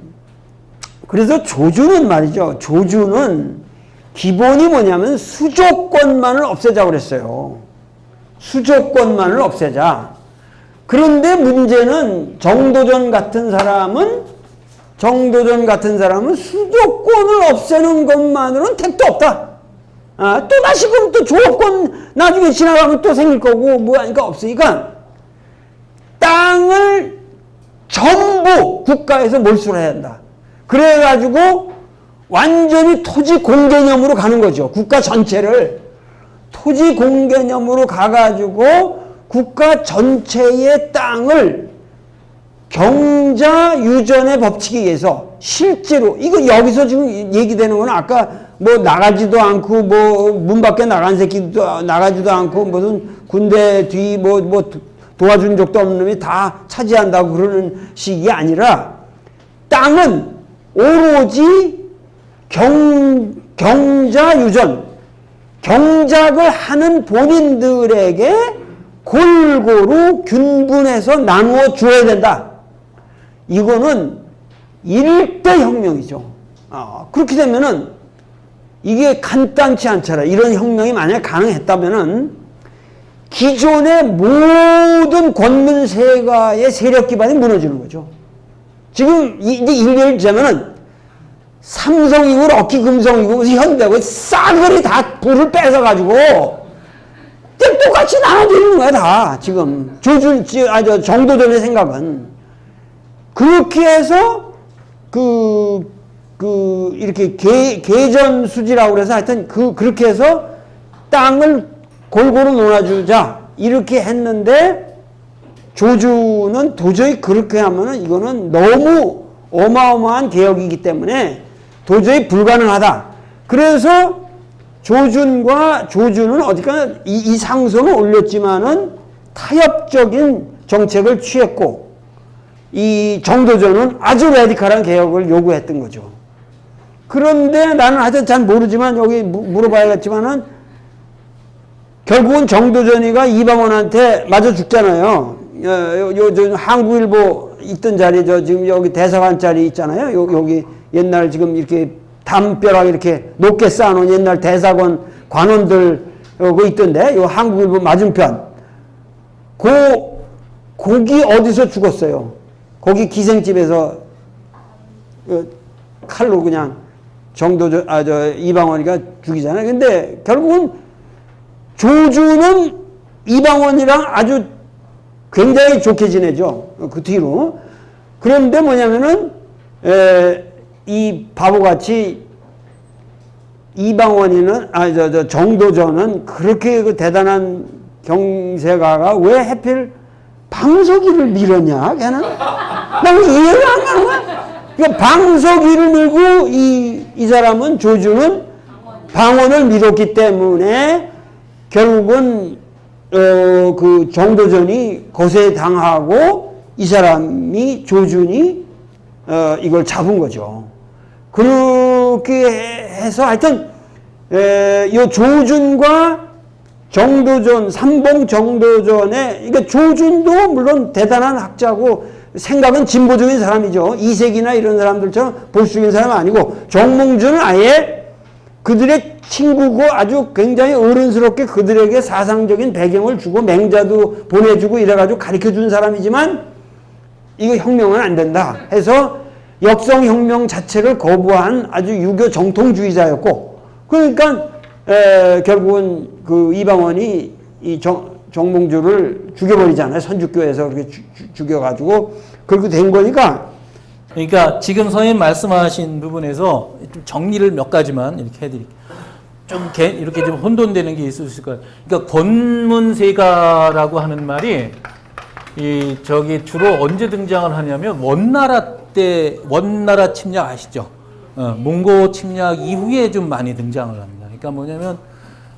그래서 조주는 말이죠. 조주는 기본이 뭐냐면 수조권만을 없애자고 그랬어요. 수조권만을 없애자. 그런데 문제는 정도전 같은 사람은 수조권을 없애는 것만으로는 택도 없다. 또 다시 그럼 또 조업권 나중에 지나가면 또 생길 거고 뭐 하니까 없으니까 땅을 전부 국가에서 몰수를 해야 한다. 그래가지고 완전히 토지 공개념으로 가는 거죠. 국가 전체를 토지 공개념으로 가가지고 국가 전체의 땅을 경자 유전의 법칙에 의해서 실제로, 이거 여기서 지금 얘기되는 건 아까 뭐 나가지도 않고 뭐 문 밖에 나간 새끼도 나가지도 않고 무슨 군대 뒤 뭐 도와준 적도 없는 놈이 다 차지한다고 그러는 식이 아니라 땅은 오로지 경자유전, 경작을 하는 본인들에게 골고루 균분해서 나누어 주어야 된다. 이거는 일대 혁명이죠. 그렇게 되면은 이게 간단치 않잖아. 이런 혁명이 만약 가능했다면은 기존의 모든 권문세가의 세력 기반이 무너지는 거죠. 지금 이제 일례를 들자면은 삼성이고 럭키금성이고 현대고 싸그리 다 불을 뺏어가지고 똑같이 나눠드리는 거야 다. 지금 정도전의 생각은 그렇게 해서 이렇게 계전수지라고 그래서 하여튼 그렇게 해서 땅을 골고루 논아주자 이렇게 했는데 조주는 도저히 그렇게 하면은 이거는 너무 어마어마한 개혁이기 때문에 도저히 불가능하다. 그래서 조주는 어디까지 이 상소는 올렸지만은 타협적인 정책을 취했고 이 정도전은 아주 레디컬한 개혁을 요구했던 거죠. 그런데 나는 하여튼 잘 모르지만 여기 물어봐야겠지만은 결국은 정도전이가 이방원한테 맞아 죽잖아요. 저 한국일보 있던 자리 지금 여기 대사관 자리 있잖아요. 여기 옛날 지금 이렇게 담벼락 이렇게 높게 쌓아놓은 옛날 대사관 관원들 그 있던데 요 한국일보 맞은편 거기 어디서 죽었어요? 거기 기생집에서 칼로 그냥 이방원이가 죽이잖아요. 근데 결국은 조주는 이방원이랑 아주 굉장히 좋게 지내죠. 그 뒤로. 그런데 뭐냐면은 이 바보같이 이방원이는 정도전은 그렇게 그 대단한 경세가가 왜 하필 방석이를 밀었냐 걔는 난 이해가 안 가는 거야. 그러니까 방석이를 밀고 이 사람은 조주는 방원을 밀었기 때문에 결국은 그 정도전이 거세당하고 이 사람이 조준이 이걸 잡은 거죠. 그렇게 해서 하여튼 이 조준과 정도전 삼봉 정도전에 그러니까 조준도 물론 대단한 학자고 생각은 진보적인 사람이죠. 이색이나 이런 사람들처럼 보수적인 사람은 아니고 정몽준은 아예 그들의 친구고 아주 굉장히 어른스럽게 그들에게 사상적인 배경을 주고 맹자도 보내주고 이래가지고 가르쳐준 사람이지만 이거 혁명은 안 된다 해서 역성혁명 자체를 거부한 아주 유교 정통주의자였고 그러니까 결국은 그 이방원이 이 정몽주를 죽여버리잖아요. 선주교에서 그렇게 죽여가지고 그렇게 된 거니까 그러니까 지금 선생님 말씀하신 부분에서 좀 정리를 몇 가지만 이렇게 해드릴게요. 좀 이렇게 좀 혼돈되는 게 있을 수 있을 거예요. 그러니까 권문세가라고 하는 말이 주로 언제 등장을 하냐면 원나라 침략 아시죠? 몽고 침략 이후에 좀 많이 등장을 합니다. 그러니까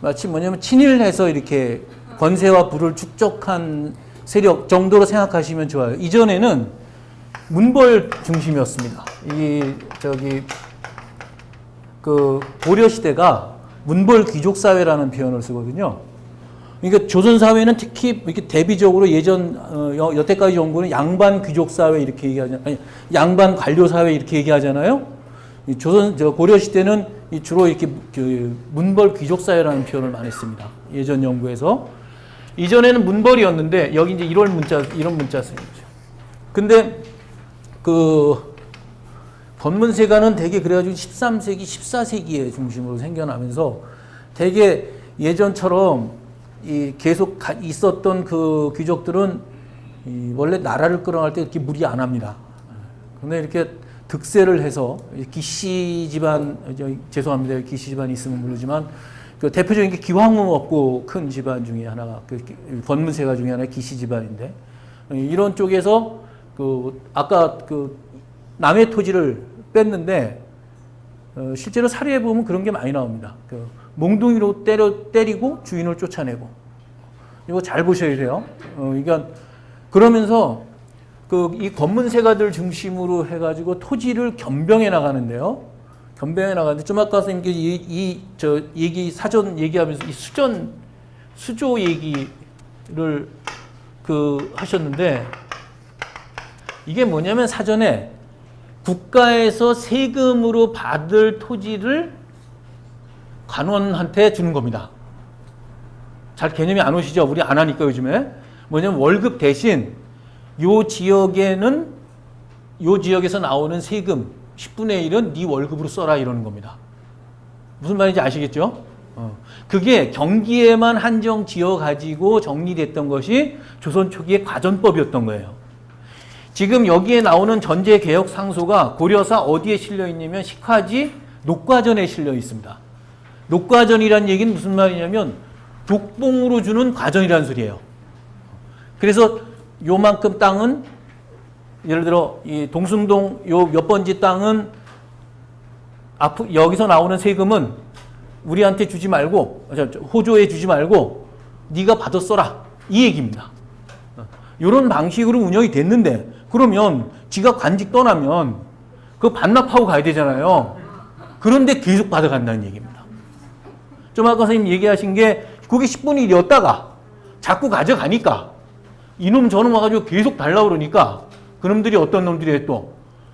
마치 친일해서 이렇게 권세와 부를 축적한 세력 정도로 생각하시면 좋아요. 이전에는 문벌 중심이었습니다. 고려 시대가 문벌 귀족 사회라는 표현을 쓰거든요. 그러니까 조선 사회는 특히 이렇게 대비적으로 여태까지 연구는 양반 귀족 사회 이렇게 얘기하잖아요. 양반 관료 사회 이렇게 얘기하잖아요. 고려 시대는 주로 이렇게 문벌 귀족 사회라는 표현을 많이 씁니다. 예전 연구에서. 이전에는 문벌이었는데 여기 이제 이런 문자 쓰죠. 근데 권문세가는 되게 그래가지고 13세기, 14세기에 중심으로 생겨나면서 되게 예전처럼 계속 있었던 그 귀족들은 원래 나라를 끌어갈 때 이렇게 무리 안 합니다. 근데 이렇게 득세를 해서 기씨 집안, 죄송합니다. 기씨 집안이 있으면 모르지만 그 대표적인 게 기황후 없고 큰 집안 중에 하나가 권문세가 중에 하나가 기씨 집안인데 이런 쪽에서 아까 남의 토지를 뺐는데 실제로 사례에 보면 그런 게 많이 나옵니다. 몽둥이로 때리고 주인을 쫓아내고 이거 잘 보셔야 돼요. 그러니까 그러면서 이 검문세가들 중심으로 해가지고 토지를 겸병해 나가는데요. 겸병해 나가는데 좀 아까 선생님께 얘기 사전 얘기하면서 이 수조 얘기를 하셨는데 이게 뭐냐면 사전에 국가에서 세금으로 받을 토지를 관원한테 주는 겁니다. 잘 개념이 안 오시죠? 우리 안 하니까 요즘에. 뭐냐면 월급 대신 요 지역에서 나오는 세금 10분의 1은 네 월급으로 써라 이러는 겁니다. 무슨 말인지 아시겠죠? 그게 경기에만 한정 지어 가지고 정리됐던 것이 조선 초기의 과전법이었던 거예요. 지금 여기에 나오는 전제개혁 상소가 고려사 어디에 실려 있냐면 식화지 녹과전에 실려 있습니다. 녹과전이란 얘기는 무슨 말이냐면 독봉으로 주는 과전이라는 소리예요. 그래서 요만큼 땅은 예를 들어 이 동숭동 요 몇 번지 땅은 여기서 나오는 세금은 우리한테 주지 말고 호조에 주지 말고 네가 받아 써라 이 얘기입니다. 이런 방식으로 운영이 됐는데 그러면 지가 관직 떠나면 그거 반납하고 가야 되잖아요. 그런데 계속 받아간다는 얘기입니다. 좀 아까 선생님 얘기하신 게 그게 10분의 1이었다가 자꾸 가져가니까 이놈 저놈 와가지고 계속 달라고 그러니까 그놈들이 어떤 놈들이 또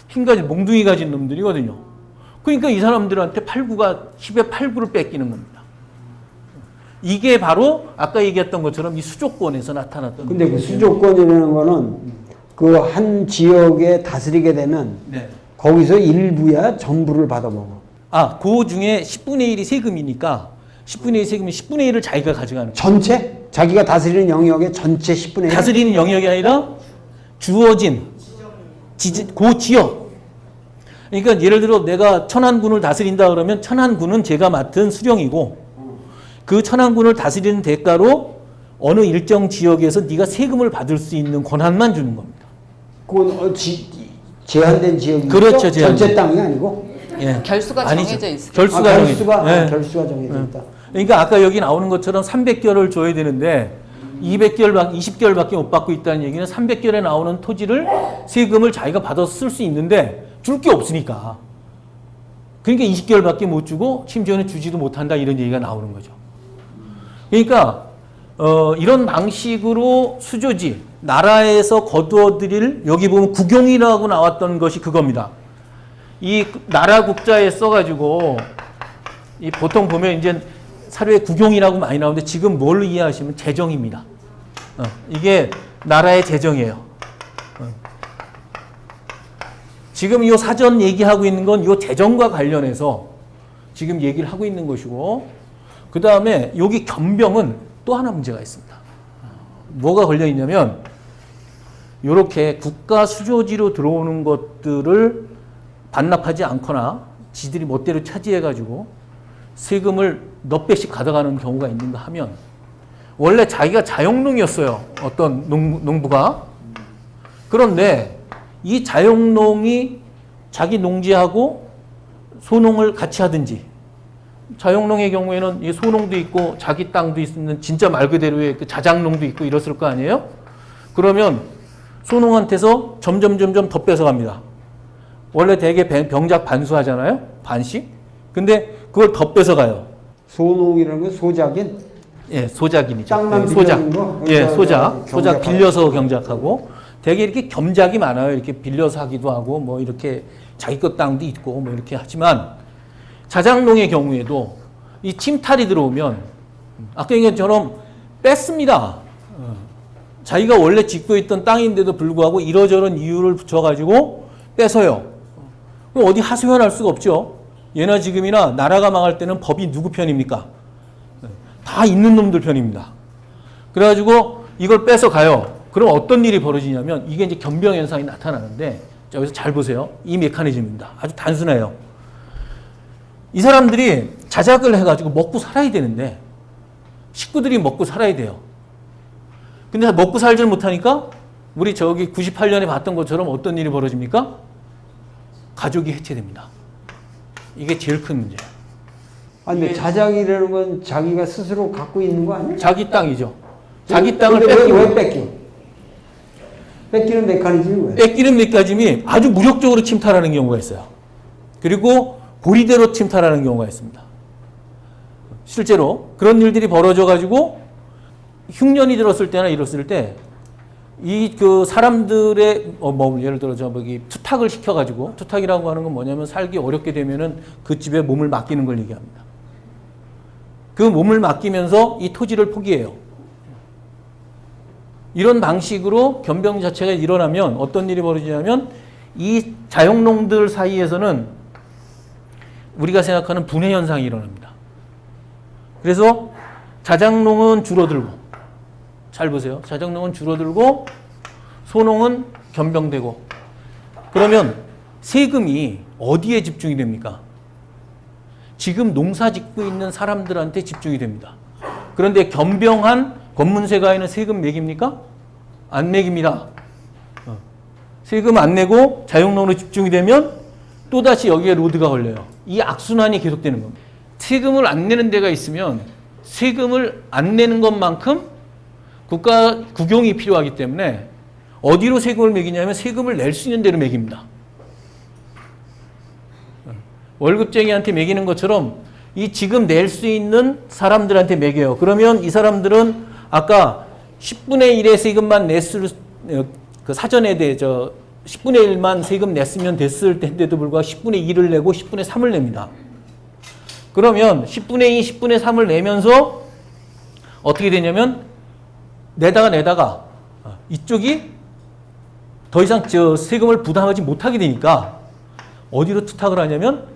흰가지 몽둥이 가진 놈들이거든요. 그러니까 이 사람들한테 8구가 10의 8구를 뺏기는 겁니다. 이게 바로 아까 얘기했던 것처럼 이 수조권에서 나타났던 근데 그 수조권이라는 거는 그 한 지역에 다스리게 되면 네. 거기서 일부야 전부를 받아먹어. 그 중에 10분의 1이 세금이니까 10분의 1 세금이 10분의 1을 자기가 가져가는 거예요. 전체? 자기가 다스리는 영역의 전체 10분의 1? 다스리는 영역이 아니라 주어진 그 지역. 그러니까 예를 들어 내가 천안군을 다스린다 그러면 천안군은 제가 맡은 수령이고 그 천안군을 다스리는 대가로 어느 일정 지역에서 네가 세금을 받을 수 있는 권한만 주는 겁니다. 그건 제한된 지역이죠? 그렇죠, 전체 땅이 아니고? 예. 결수가 아니죠. 정해져 있어요. 결수가 정해져 있다. 그러니까 아까 여기 나오는 것처럼 300개월을 줘야 되는데 20개월밖에 못 받고 있다는 얘기는 300개월에 나오는 토지를 세금을 자기가 받아서 쓸 수 있는데 줄 게 없으니까. 그러니까 20개월밖에 못 주고 심지어는 주지도 못한다 이런 얘기가 나오는 거죠. 그러니까 이런 방식으로 수조지 나라에서 거두어들일 여기 보면 국용이라고 나왔던 것이 그겁니다. 이 나라 국자에 써가지고 이 보통 보면 이제 사료에 국용이라고 많이 나오는데 지금 뭘 이해하시면 재정입니다. 이게 나라의 재정이에요. 지금 이 사전 얘기하고 있는 건 이 재정과 관련해서 지금 얘기를 하고 있는 것이고 그 다음에 여기 겸병은 또 하나 문제가 있습니다. 뭐가 걸려 있냐면 이렇게 국가 수조지로 들어오는 것들을 반납하지 않거나 지들이 멋대로 차지해가지고 세금을 몇 배씩 가져가는 경우가 있는가 하면 원래 자기가 자영농이었어요. 어떤 농부가. 그런데 이 자영농이 자기 농지하고 소농을 같이 하든지 자영농의 경우에는 이 소농도 있고 자기 땅도 있는 진짜 말 그대로의 그 자작농도 있고 이랬을 거 아니에요? 그러면 소농한테서 점점 더 뺏어갑니다. 원래 대개 병작 반수하잖아요? 반씩? 근데 그걸 더 뺏어가요. 소농이라는 건 소작인? 예, 소작인이죠. 땅만 소작. 거? 예, 소작 빌려서 경작하고 되게 이렇게 겸작이 많아요. 이렇게 빌려서 하기도 하고 뭐 이렇게 자기 것 땅도 있고 뭐 이렇게 하지만 자작농의 경우에도 이 침탈이 들어오면 아까 얘기한 것처럼 뺐습니다. 자기가 원래 짓고 있던 땅인데도 불구하고 이러저런 이유를 붙여가지고 뺏어요. 그럼 어디 하소연할 수가 없죠. 예나 지금이나 나라가 망할 때는 법이 누구 편입니까? 다 있는 놈들 편입니다. 그래가지고 이걸 뺏어 가요. 그럼 어떤 일이 벌어지냐면 이게 이제 겸병 현상이 나타나는데 여기서 잘 보세요. 이 메커니즘입니다. 아주 단순해요. 이 사람들이 자작을 해가지고 먹고 살아야 되는데 식구들이 먹고 살아야 돼요. 근데 먹고 살질 못하니까 우리 저기 98년에 봤던 것처럼 어떤 일이 벌어집니까? 가족이 해체됩니다. 이게 제일 큰 문제예요. 아니, 근데 자작이라는 건 자기가 스스로 갖고 있는 거 아니야? 자기 땅이죠. 자기 땅을 왜 뺏기고. 뺏겨? 뺏기는 메커니즘이 뭐예요? 뺏기는 메커니즘이 아주 무력적으로 침탈하는 경우가 있어요. 그리고 고리대로 침탈하는 경우가 있습니다. 실제로 그런 일들이 벌어져가지고 흉년이 들었을 때나 이랬을 때 이 그 사람들의 뭐 예를 들어 저기 투탁을 시켜가지고, 투탁이라고 하는 건 뭐냐면 살기 어렵게 되면은 그 집에 몸을 맡기는 걸 얘기합니다. 그 몸을 맡기면서 이 토지를 포기해요. 이런 방식으로 변병 자체가 일어나면 어떤 일이 벌어지냐면 이 자영농들 사이에서는 우리가 생각하는 분해 현상이 일어납니다. 그래서 자작농은 줄어들고, 잘 보세요. 자작농은 줄어들고 소농은 변병되고, 그러면 세금이 어디에 집중이 됩니까? 지금 농사 짓고 있는 사람들한테 집중이 됩니다. 그런데 변병한 권문세가에는 세금 매깁니까? 안 매깁니다. 세금 안 내고 자영농으로 집중이 되면 또다시 여기에 로드가 걸려요. 이 악순환이 계속되는 겁니다. 세금을 안 내는 데가 있으면 세금을 안 내는 것만큼 국가 국용이 필요하기 때문에 어디로 세금을 매기냐면 세금을 낼 수 있는 데로 매깁니다. 월급쟁이한테 매기는 것처럼 이 지금 낼 수 있는 사람들한테 매겨요. 그러면 이 사람들은 아까 10분의 1의 세금만 냈을, 그 사전에 대해 10분의 1만 세금 냈으면 됐을 텐데도 불구하고 10분의 2를 내고 10분의 3을 냅니다. 그러면 10분의 2, 10분의 3을 내면서 어떻게 되냐면 내다가 이쪽이 더 이상 세금을 부담하지 못하게 되니까 어디로 투탁을 하냐면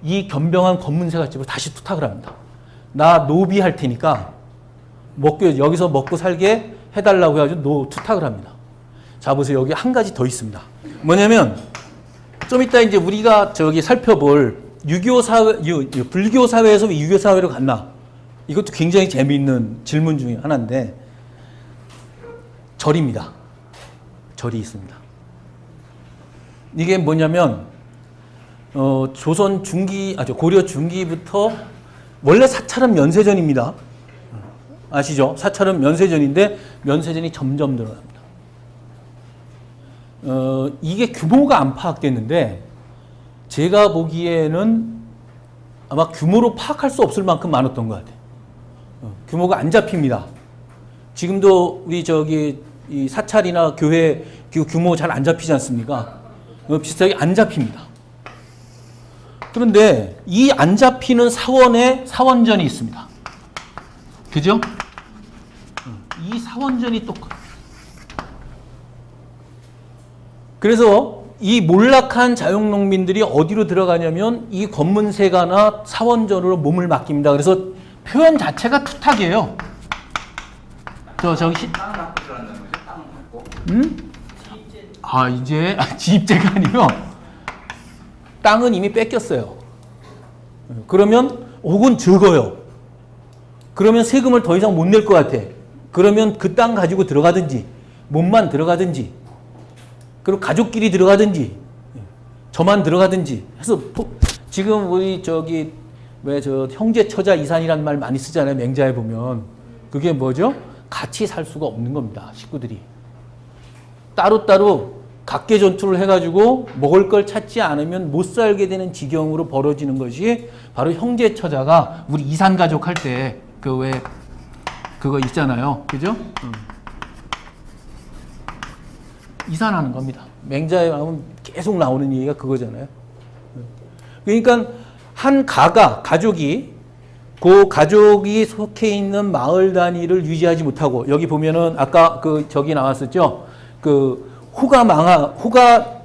이 변병한 권문세가 집으로 다시 투탁을 합니다. 나 노비할 테니까 여기서 먹고 살게 해달라고 해가지고 투탁을 합니다. 자, 보세요. 여기 한 가지 더 있습니다. 뭐냐면 좀 이따 이제 우리가 살펴볼 유교 사회, 불교 사회에서 왜 유교 사회로 갔나? 이것도 굉장히 재미있는 질문 중에 하나인데, 절입니다. 절이 있습니다. 이게 뭐냐면 조선 중기, 고려 중기부터 원래 사찰은 면세전입니다. 아시죠? 사찰은 면세전인데 면세전이 점점 늘어납니다. 이게 규모가 안 파악됐는데 제가 보기에는 아마 규모로 파악할 수 없을 만큼 많았던 것 같아요. 규모가 안 잡힙니다. 지금도 우리 이 사찰이나 교회 규모 잘 안 잡히지 않습니까? 비슷하게 안 잡힙니다. 그런데 이 안 잡히는 사원에 사원전이 있습니다. 그죠? 이 사원전이 또 그래서 이 몰락한 자영농민들이 어디로 들어가냐면 이 권문세가나 사원전으로 몸을 맡깁니다. 그래서 표현 자체가 투탁이에요. 저기 지입제가 아니요. 땅은 이미 뺏겼어요. 그러면 혹은 적어요. 그러면 세금을 더 이상 못 낼 것 같아. 그러면 그 땅 가지고 들어가든지 몸만 들어가든지 그리고 가족끼리 들어가든지 저만 들어가든지 해서 지금 우리 형제 처자 이산이란 말 많이 쓰잖아요. 맹자에 보면 그게 뭐죠? 같이 살 수가 없는 겁니다. 식구들이 따로따로 각계 전투를 해가지고 먹을 걸 찾지 않으면 못 살게 되는 지경으로 벌어지는 것이 바로 형제 처자가 우리 이산 가족 할 때 그거 있잖아요. 그죠? 이산하는 겁니다. 맹자에 나오면 계속 나오는 얘기가 그거잖아요. 그러니까 한 가족이 그 가족이 속해 있는 마을 단위를 유지하지 못하고 여기 보면은 아까 저기 나왔었죠. 호가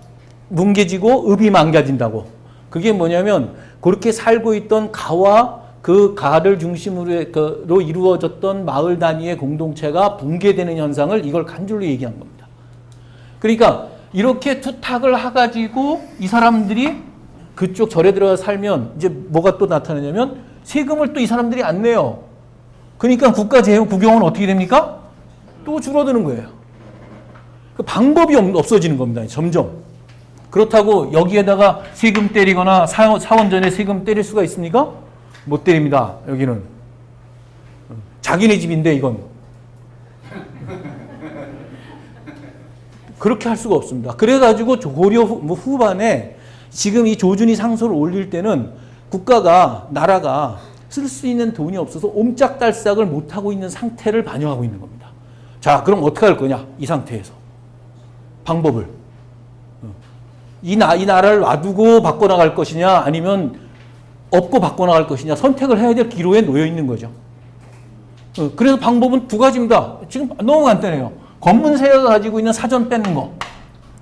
뭉개지고 읍이 망가진다고. 그게 뭐냐면 그렇게 살고 있던 가와 그 가를 중심으로 이루어졌던 마을 단위의 공동체가 붕괴되는 현상을 이걸 한 줄로 얘기한 겁니다. 그러니까 이렇게 투탁을 해가지고 이 사람들이 그쪽 절에 들어가 살면 이제 뭐가 또 나타나냐면 세금을 또 이 사람들이 안 내요. 그러니까 국가 재정 국영은 어떻게 됩니까? 또 줄어드는 거예요. 그 방법이 없어지는 겁니다. 점점. 그렇다고 여기에다가 세금 때리거나 사원전에 세금 때릴 수가 있습니까? 못 때립니다. 여기는. 자기네 집인데 이건. 그렇게 할 수가 없습니다. 그래가지고 고려 후반에 지금 이 조준위 상소를 올릴 때는 국가가, 나라가 쓸 수 있는 돈이 없어서 옴짝달싹을 못하고 있는 상태를 반영하고 있는 겁니다. 자, 그럼 어떻게 할 거냐? 이 상태에서. 방법을. 이 나라를 놔두고 바꿔나갈 것이냐, 아니면 없고 바꿔나갈 것이냐, 선택을 해야 될 기로에 놓여 있는 거죠. 그래서 방법은 두 가지입니다. 지금 너무 간단해요. 검문세가 가지고 있는 사전 뺏는 거,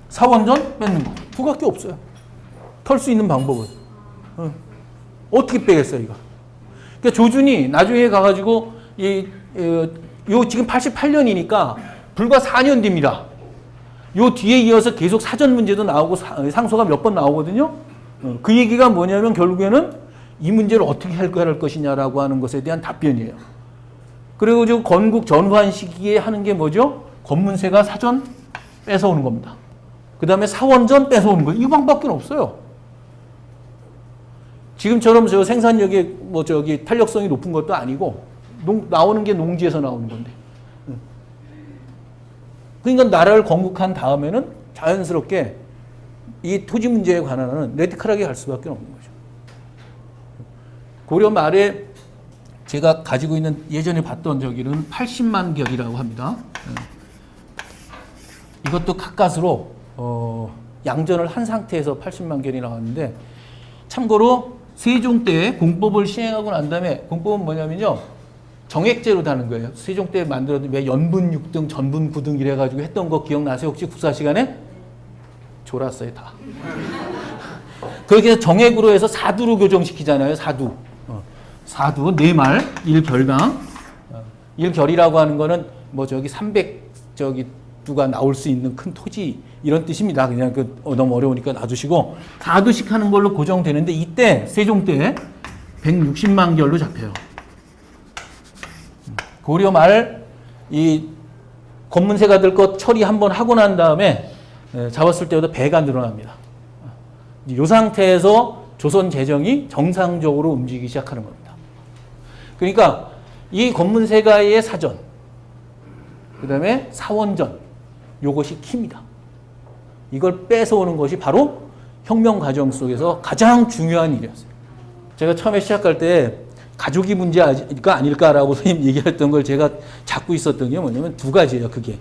사원전 뺏는 거. 두 가지 없어요. 털 수 있는 방법은. 어떻게 빼겠어요, 이거? 그러니까 조준이 나중에 가가지고, 요 지금 88년이니까 불과 4년 뒤입니다. 요 뒤에 이어서 계속 사전 문제도 나오고 상소가 몇 번 나오거든요. 그 얘기가 뭐냐면 결국에는 이 문제를 어떻게 해결할 것이냐라고 하는 것에 대한 답변이에요. 그리고 지금 건국 전후한 시기에 하는 게 뭐죠? 검문세가 사전 뺏어오는 겁니다. 그 다음에 사원전 뺏어오는 거예요. 이방밖에 없어요. 지금처럼 저 생산력이 탄력성이 높은 것도 아니고 나오는 게 농지에서 나오는 건데. 그러니까 나라를 건국한 다음에는 자연스럽게 이 토지 문제에 관한 레디컬하게 갈 수밖에 없는 거죠. 고려 말에 제가 가지고 있는 예전에 봤던 저기는 80만 결이라고 합니다. 이것도 가까스로 양전을 한 상태에서 80만 결이 나왔는데, 참고로 세종 때 공법을 시행하고 난 다음에, 공법은 뭐냐면요, 정액제로 다는 거예요. 세종 때 만들었던 왜 연분 6등, 전분 9등 이래가지고 했던 거 기억나세요? 혹시 국사 시간에? 졸았어요, 다. 그렇게 해서 정액으로 해서 사두로 교정시키잖아요, 사두. 사두, 4말, 1결당. 1결이라고 하는 거는 300두가 나올 수 있는 큰 토지, 이런 뜻입니다. 그냥 너무 어려우니까 놔두시고, 사두씩 하는 걸로 고정되는데, 이때, 세종 때 160만 결로 잡혀요. 고려 말 이 검문세가 될 것 처리 한번 하고 난 다음에 잡았을 때보다 배가 늘어납니다. 이 상태에서 조선 재정이 정상적으로 움직이기 시작하는 겁니다. 그러니까 이 검문세가의 사전, 그 다음에 사원전, 요것이 키입니다. 이걸 뺏어오는 것이 바로 혁명 과정 속에서 가장 중요한 일이었어요. 제가 처음에 시작할 때 가족이 문제가 아닐까라고 선생님 얘기했던 걸 제가 잡고 있었던 게 뭐냐면 두 가지예요, 그게.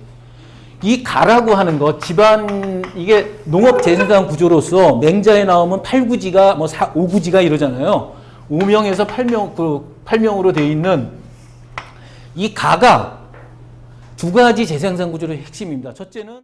이 가라고 하는 거, 집안, 이게 농업 재생산 구조로서 맹자에 나오면 8구지가, 5구지가 이러잖아요. 5명에서 8명으로 되어 있는 이 가가 두 가지 재생산 구조의 핵심입니다. 첫째는